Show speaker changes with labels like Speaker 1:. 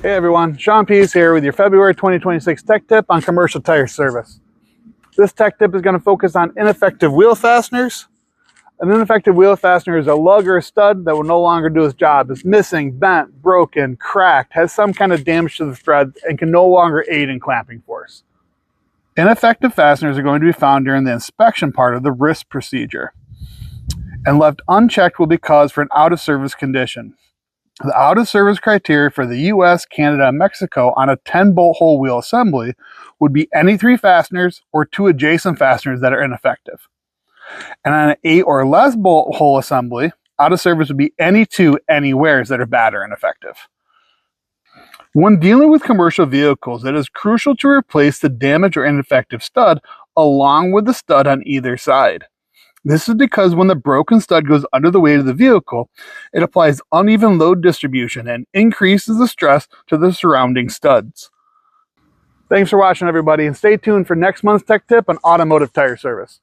Speaker 1: Hey everyone, Shawn Pease here with your February 2026 tech tip on commercial tire service. This tech tip is going to focus on ineffective wheel fasteners. An ineffective wheel fastener is a lug or a stud that will no longer do its job. It's missing, bent, broken, cracked, has some kind of damage to the thread, and can no longer aid in clamping force. Ineffective fasteners are going to be found during the inspection part of the RIS procedure, and left unchecked will be cause for an out-of-service condition. The out-of-service criteria for the US, Canada, and Mexico on a 10-bolt hole wheel assembly would be any 3 fasteners or 2 adjacent fasteners that are ineffective. And on an 8 or less bolt hole assembly, out-of-service would be any 2 anywheres that are bad or ineffective. When dealing with commercial vehicles, it is crucial to replace the damaged or ineffective stud along with the stud on either side. This is because when the broken stud goes under the weight of the vehicle, it applies uneven load distribution and increases the stress to the surrounding studs. Thanks for watching, everybody, and stay tuned for next month's tech tip on automotive tire service.